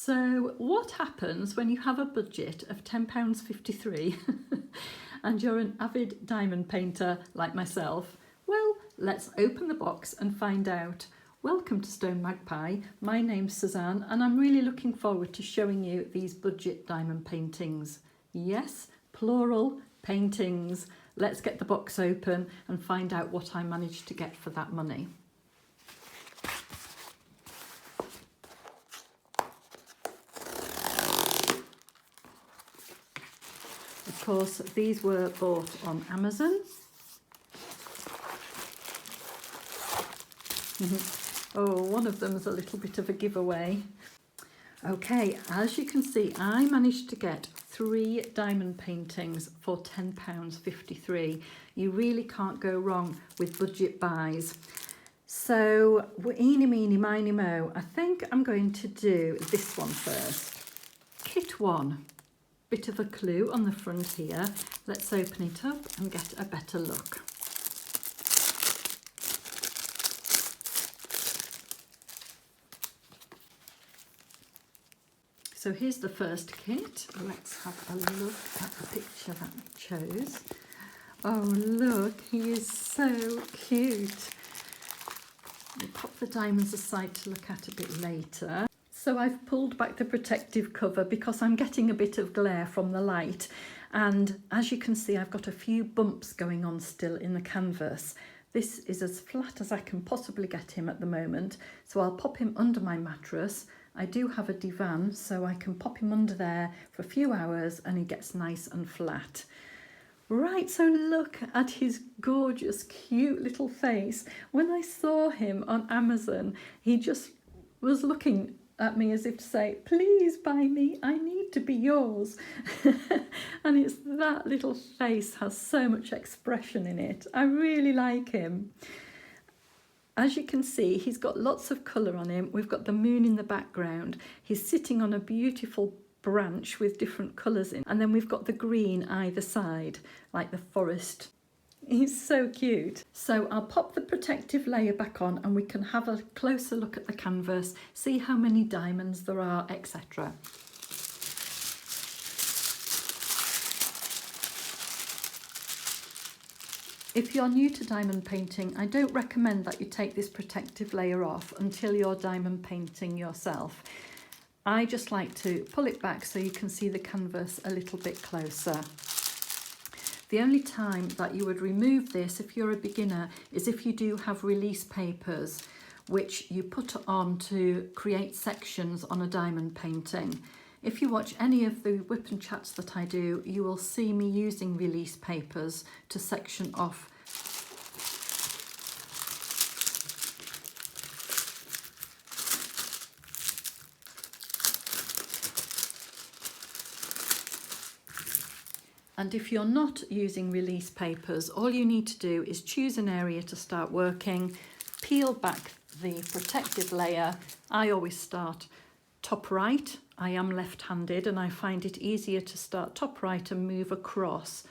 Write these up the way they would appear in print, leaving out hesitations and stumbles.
So what happens when you have a budget of £10.53 and you're an avid diamond painter like myself? Well, let's open the box and find out. Welcome to Stone Magpie. My name's Suzanne and I'm really looking forward to showing you these budget diamond paintings. Yes, plural paintings. Let's get the box open and find out what I managed to get for that money. Of course, these were bought on Amazon. Oh, one of them is a little bit of a giveaway. Okay, as you can see, I managed to get 3 diamond paintings for £10.53. You really can't go wrong with budget buys. So, eeny, meeny, miny, mo, I think I'm going to do this one first. Kit 1. Bit of a clue on the front here. Let's open it up and get a better look. So here's the first kit. Let's have a look at the picture that we chose. Oh look, he is so cute. We'll pop the diamonds aside to look at a bit later. So I've pulled back the protective cover because I'm getting a bit of glare from the light, and as you can see I've got a few bumps going on still in the canvas. This is as flat as I can possibly get him at the moment, so I'll pop him under my mattress. I do have a divan so I can pop him under there for a few hours and he gets nice and flat. Right, so look at his gorgeous cute little face. When I saw him on Amazon, he just was looking at me as if to say, please buy me, I need to be yours. And it's that little face has so much expression in it. I really like him. As you can see, he's got lots of colour on him. We've got the moon in the background. He's sitting on a beautiful branch with different colours in. And then we've got the green either side, like the forest. He's so cute. So I'll pop the protective layer back on and we can have a closer look at the canvas, see how many diamonds there are, etc. If you're new to diamond painting, I don't recommend that you take this protective layer off until you're diamond painting yourself. I just like to pull it back so you can see the canvas a little bit closer. The only time that you would remove this if you're a beginner is if you do have release papers, which you put on to create sections on a diamond painting. If you watch any of the whip and chats that I do, you will see me using release papers to section off. And if you're not using release papers, all you need to do is choose an area to start working, peel back the protective layer. I always start top right. I am left-handed and I find it easier to start top right and move across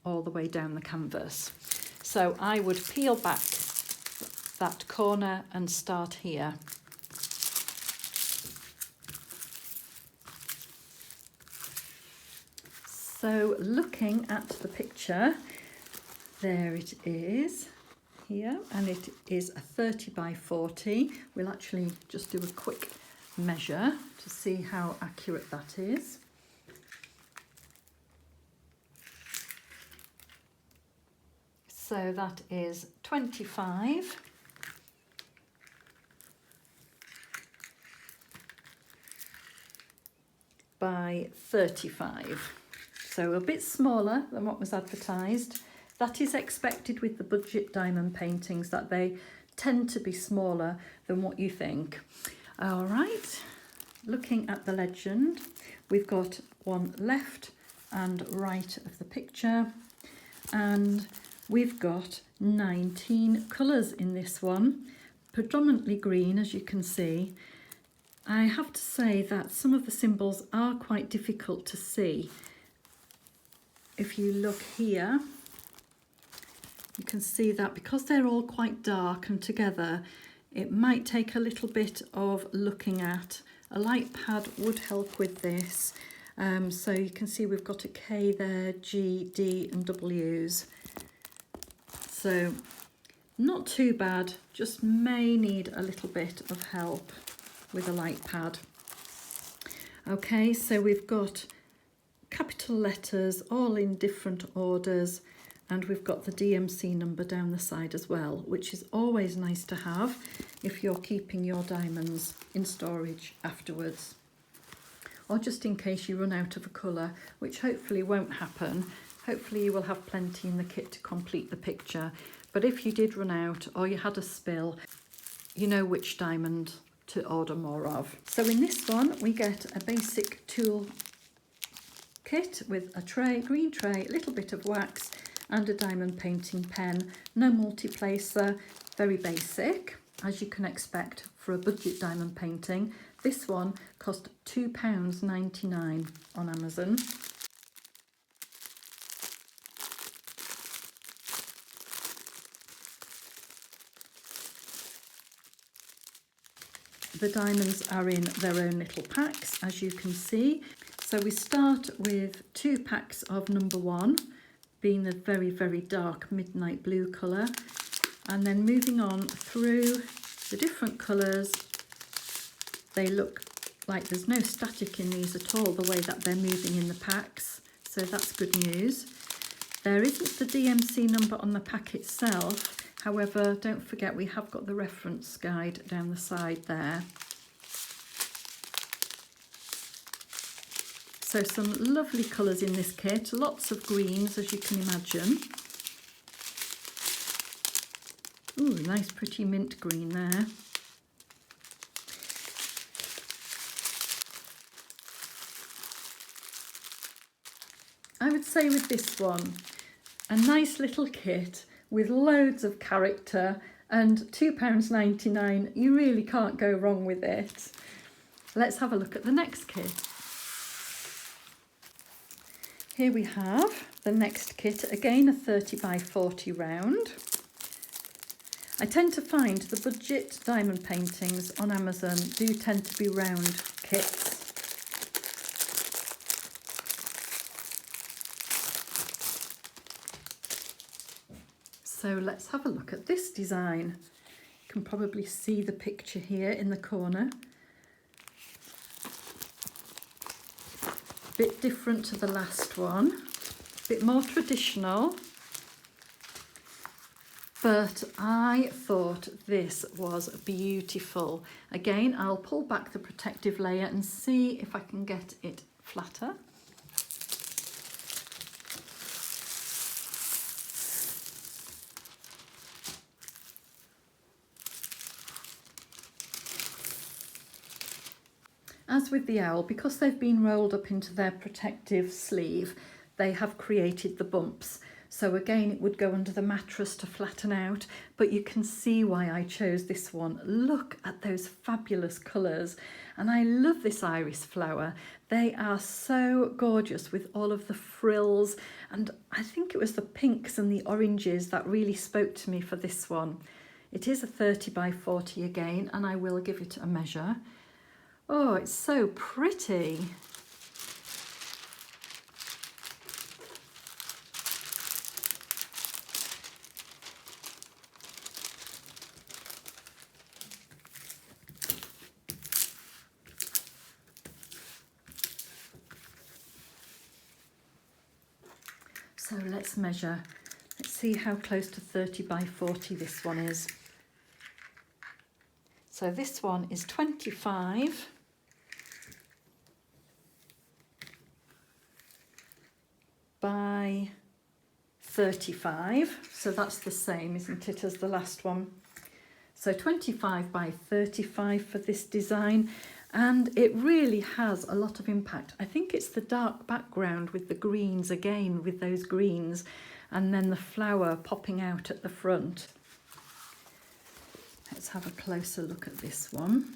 all the way down the canvas. So I would peel back that corner and start here. So looking at the picture, there it is here, and it is a 30 by 40. We'll actually just do a quick measure to see how accurate that is. So that is 25 by 35. So a bit smaller than what was advertised. That is expected with the budget diamond paintings, that they tend to be smaller than what you think. All right, looking at the legend, we've got one left and right of the picture, and we've got 19 colours in this one, predominantly green, as you can see. I have to say that some of the symbols are quite difficult to see. If you look here, you can see that because they're all quite dark and together, it might take a little bit of looking at A light pad would help with this. So you can see we've got a K there, G, D and W's. So not too bad, just may need a little bit of help with a light pad. Okay, so we've got capital letters all in different orders, and we've got the DMC number down the side as well, which is always nice to have if you're keeping your diamonds in storage afterwards, or just in case you run out of a colour, which hopefully won't happen. Hopefully you will have plenty in the kit to complete the picture, but if you did run out or you had a spill, you know which diamond to order more of. So in this one we get a basic tool kit with a tray, green tray, a little bit of wax and a diamond painting pen. No multi-placer, very basic, as you can expect for a budget diamond painting. This one cost £2.99 on Amazon. The diamonds are in their own little packs, as you can see. So we start with 2 packs of number 1, being the very, very dark midnight blue colour. And then moving on through the different colours, they look like there's no static in these at all, the way that they're moving in the packs. So that's good news. There isn't the DMC number on the pack itself. However, don't forget we have got the reference guide down the side there. So some lovely colours in this kit, lots of greens as you can imagine. Ooh, nice pretty mint green there. I would say with this one, a nice little kit with loads of character, and £2.99, you really can't go wrong with it. Let's have a look at the next kit. Here we have the next kit, again a 30 by 40 round. I tend to find the budget diamond paintings on Amazon do tend to be round kits. So let's have a look at this design. You can probably see the picture here in the corner. Bit different to the last one, bit more traditional, but I thought this was beautiful. Again, I'll pull back the protective layer and see if I can get it flatter. As with the owl, because they've been rolled up into their protective sleeve, they have created the bumps. So again, it would go under the mattress to flatten out, but you can see why I chose this one. Look at those fabulous colours. And I love this iris flower. They are so gorgeous with all of the frills. And I think it was the pinks and the oranges that really spoke to me for this one. It is a 30 by 40 again, and I will give it a measure. Oh, it's so pretty. So let's measure. Let's see how close to 30 by 40 this one is. So this one is 25 by 35, so that's the same, isn't it, as the last one? So 25 by 35 for this design, and it really has a lot of impact. I think it's the dark background with the greens, again with those greens, and then the flower popping out at the front. Let's have a closer look at this one.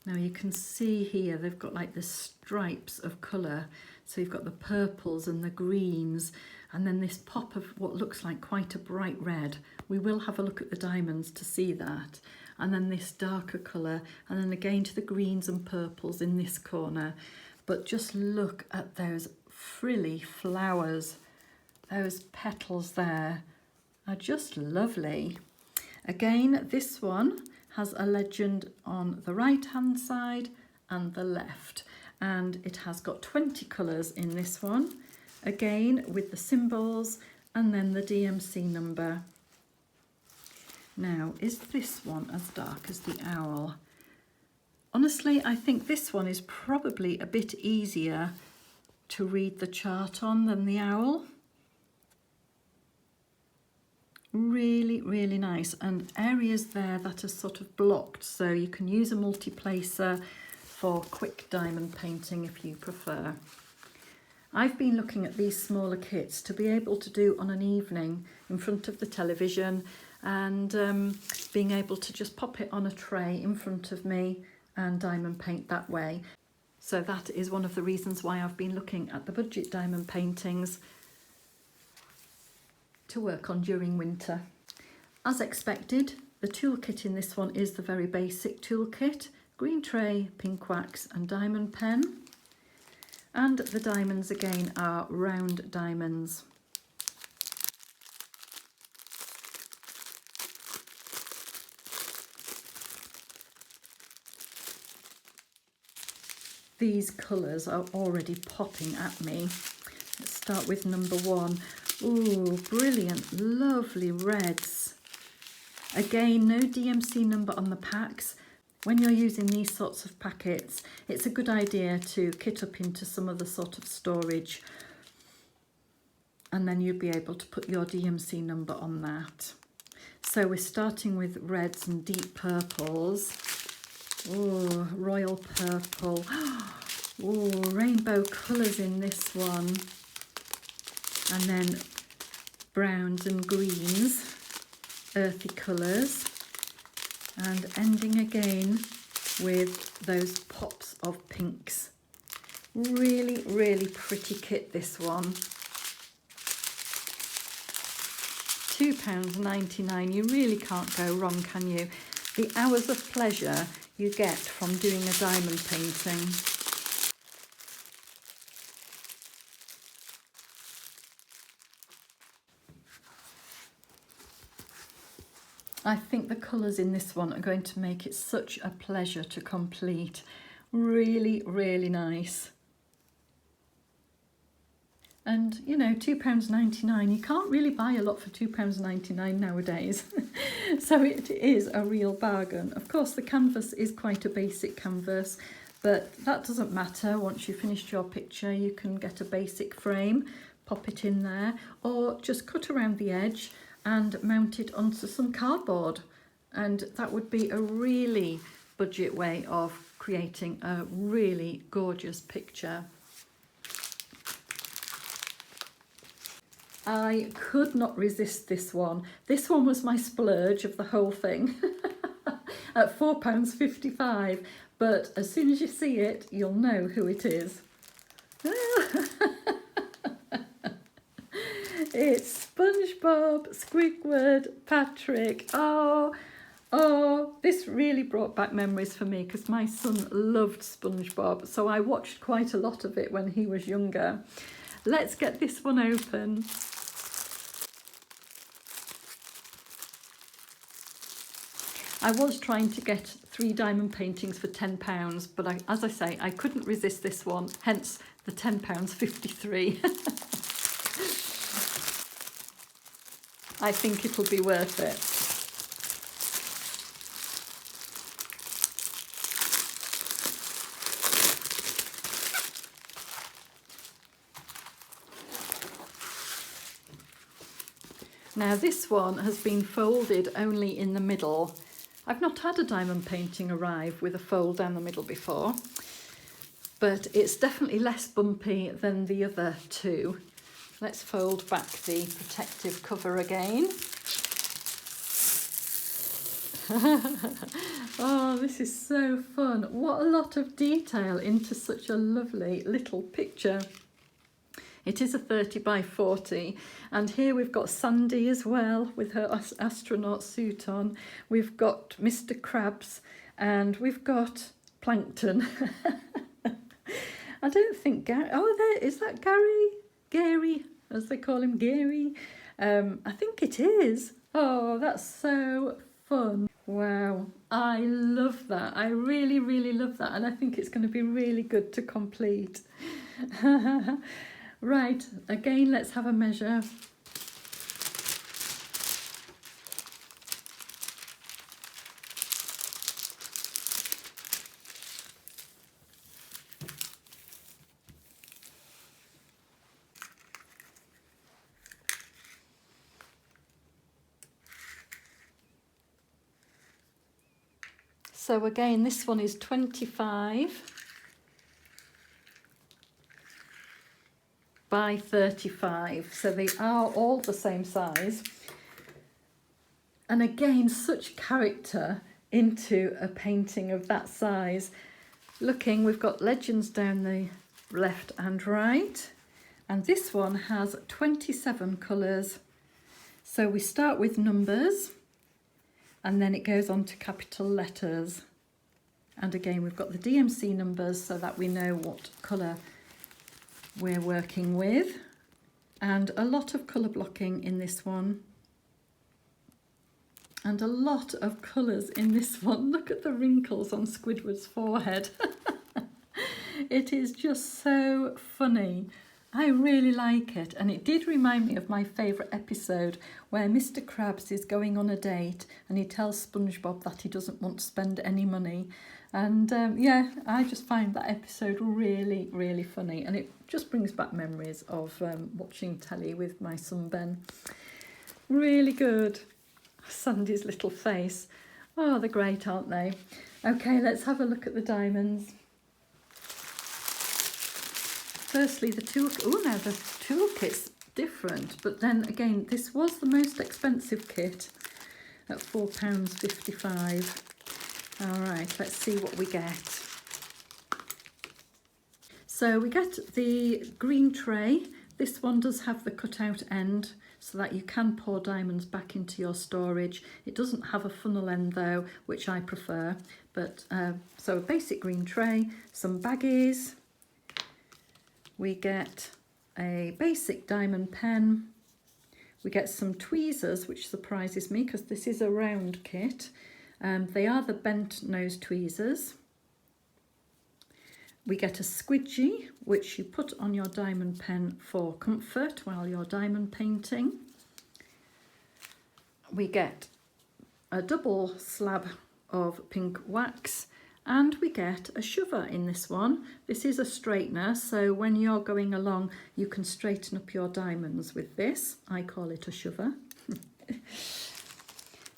Now you can see here they've got like the stripes of colour. So you've got the purples and the greens, and then this pop of what looks like quite a bright red. We will have a look at the diamonds to see that. and then this darker colour, and then again to the greens and purples in this corner. But just look at those frilly flowers. Those petals there are just lovely. Again, this one has a legend on the right hand side and the left, and it has got 20 colours in this one, again with the symbols and then the DMC number. Now, is this one as dark as the owl? Honestly, I think this one is probably a bit easier to read the chart on than the owl. Really, really nice, and areas there that are sort of blocked, so you can use a multi-placer for quick diamond painting if you prefer. I've been looking at these smaller kits to be able to do on an evening in front of the television, and being able to just pop it on a tray in front of me and diamond paint that way. So that is one of the reasons why I've been looking at the budget diamond paintings to work on during winter. As expected, the toolkit in this one is the very basic toolkit: green tray, pink wax and diamond pen. And the diamonds again are round diamonds. These colours are already popping at me. Let's start with number one. Ooh, brilliant, lovely reds. Again, no DMC number on the packs. When you're using these sorts of packets, it's a good idea to kit up into some other sort of storage, and then you'll be able to put your DMC number on that. So we're starting with reds and deep purples. Oh, royal purple. Oh, rainbow colours in this one. And then browns and greens, earthy colours. And ending again with those pops of pinks. Really, really pretty kit, this one. £2.99, you really can't go wrong, can you? The hours of pleasure you get from doing a diamond painting. I think the colours in this one are going to make it such a pleasure to complete. Really, really nice. And, you know, £2.99, you can't really buy a lot for £2.99 nowadays. So it is a real bargain. Of course, the canvas is quite a basic canvas, but that doesn't matter. Once you've finished your picture, you can get a basic frame, pop it in there, or just cut around the edge and mount it onto some cardboard. And that would be a really budget way of creating a really gorgeous picture. I could not resist this one. This one was my splurge of the whole thing at £4.55. But as soon as you see it, you'll know who it is. It's SpongeBob, Squidward, Patrick. Oh, this really brought back memories for me because my son loved SpongeBob, so I watched quite a lot of it when he was younger. Let's get this one open. I was trying to get 3 diamond paintings for £10, but as I say, I couldn't resist this one, hence the £10.53. I think it'll be worth it. Now this one has been folded only in the middle. I've not had a diamond painting arrive with a fold down the middle before, but it's definitely less bumpy than the other two. Let's fold back the protective cover again. Oh, this is so fun. What a lot of detail into such a lovely little picture. It is a 30 by 40. And here we've got Sandy as well with her astronaut suit on. We've got Mr. Krabs and we've got Plankton. I don't think Gary, oh, there, is that Gary? Gary, as they call him, Gary. I think it is. Oh, that's so fun. Wow, I love that. I really, really love that. And I think it's going to be really good to complete. Right, again, let's have a measure. So again, this one is 25 by 35. So they are all the same size. And again, such character into a painting of that size. Looking, we've got legends down the left and right. And this one has 27 colours. So we start with numbers. And then it goes on to capital letters. And again, we've got the DMC numbers so that we know what colour we're working with. And a lot of colour blocking in this one. And a lot of colours in this one. Look at the wrinkles on Squidward's forehead. It is just so funny. I really like it, and it did remind me of my favourite episode where Mr. Krabs is going on a date and he tells SpongeBob that he doesn't want to spend any money. And yeah, I just find that episode really, really funny, and it just brings back memories of watching telly with my son Ben. Really good. Sandy's little face. Oh, they're great, aren't they? Okay, let's have a look at the diamonds. Firstly, the toolkit. Oh, now the toolkit's different, but then again, this was the most expensive kit at £4.55. All right, let's see what we get. So we get the green tray. This one does have the cutout end so that you can pour diamonds back into your storage. It doesn't have a funnel end though, which I prefer. But so a basic green tray, some baggies. We get a basic diamond pen. We get some tweezers, which surprises me because this is a round kit. They are the bent nose tweezers. We get a squidgy, which you put on your diamond pen for comfort while you're diamond painting. We get a double slab of pink wax. And we get a shover in this one. This is a straightener, so when you're going along, you can straighten up your diamonds with this. I call it a shover.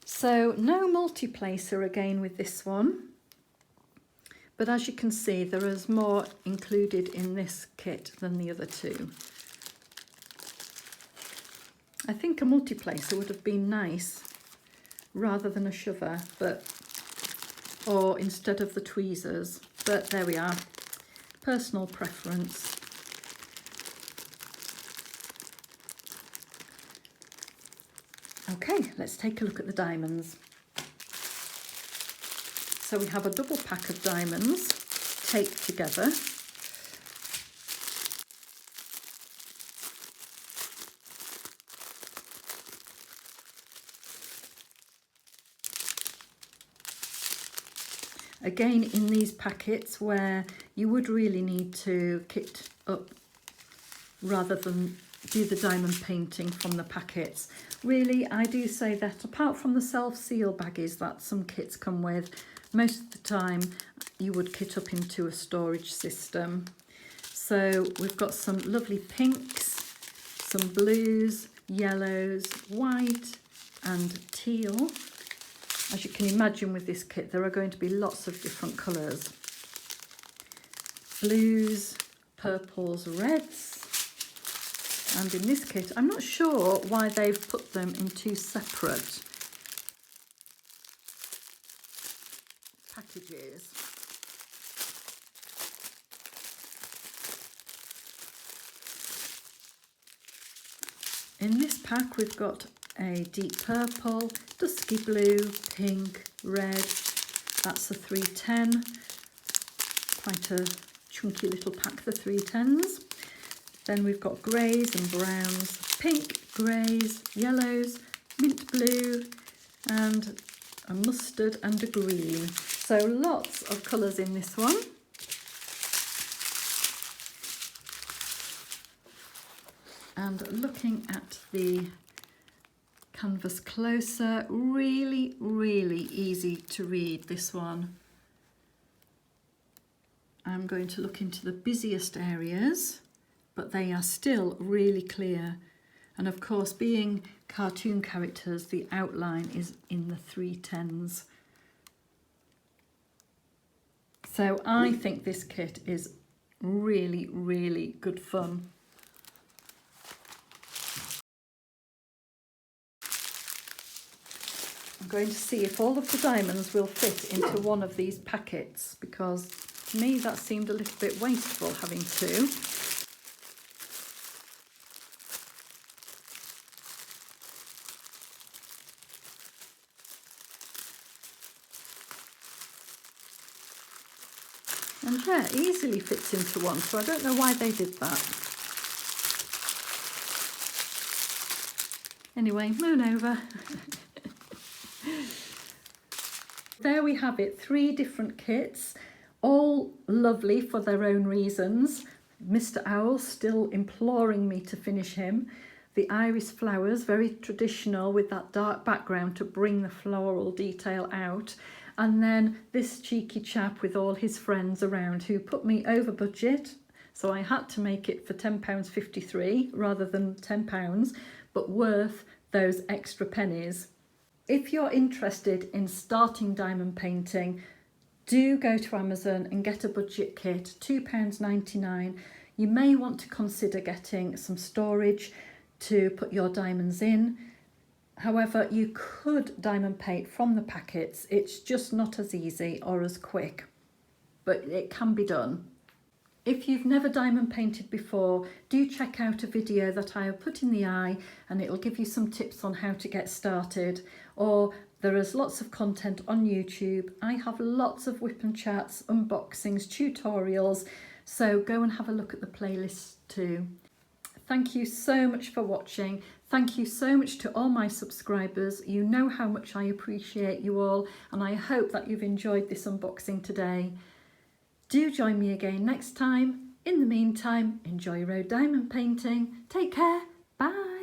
So no multi-placer again with this one. But as you can see, there is more included in this kit than the other two. I think a multi-placer would have been nice rather than a shover, but or instead of the tweezers, but there we are, personal preference. Okay, let's take a look at the diamonds. So we have a double pack of diamonds taped together. Again, in these packets where you would really need to kit up rather than do the diamond painting from the packets. Really, I do say that apart from the self-seal baggies that some kits come with, most of the time you would kit up into a storage system. So we've got some lovely pinks, some blues, yellows, white and teal. As you can imagine with this kit, there are going to be lots of different colours. Blues, purples, reds. And in this kit, I'm not sure why they've put them in two separate packages. In this pack we've got a deep purple, dusky blue, pink, red. That's a 310. Quite a chunky little pack, the 310s. Then we've got greys and browns, pink, greys, yellows, mint blue, and a mustard and a green. So lots of colours in this one. And looking at the canvas closer, really, really easy to read, this one. I'm going to look into the busiest areas, but they are still really clear. And of course, being cartoon characters, the outline is in the 310s. So I think this kit is really, really good fun. I'm going to see if all of the diamonds will fit into one of these packets, because to me that seemed a little bit wasteful having two. And yeah, it easily fits into one, so I don't know why they did that. Anyway, moon over. There we have it, 3 different kits, all lovely for their own reasons. Mr. Owl still imploring me to finish him. The iris flowers, very traditional with that dark background to bring the floral detail out. And then this cheeky chap with all his friends around who put me over budget. So I had to make it for £10.53 rather than £10, but worth those extra pennies. If you're interested in starting diamond painting, do go to Amazon and get a budget kit, £2.99. You may want to consider getting some storage to put your diamonds in. However, you could diamond paint from the packets. It's just not as easy or as quick, but it can be done. If you've never diamond painted before, do check out a video that I have put in the eye, and it'll give you some tips on how to get started. Or there is lots of content on YouTube. I have lots of whip and chats, unboxings, tutorials, so go and have a look at the playlist too. Thank you so much for watching. Thank you so much to all my subscribers. You know how much I appreciate you all, and I hope that you've enjoyed this unboxing today. Do join me again next time. In the meantime, enjoy road diamond painting. Take care. Bye.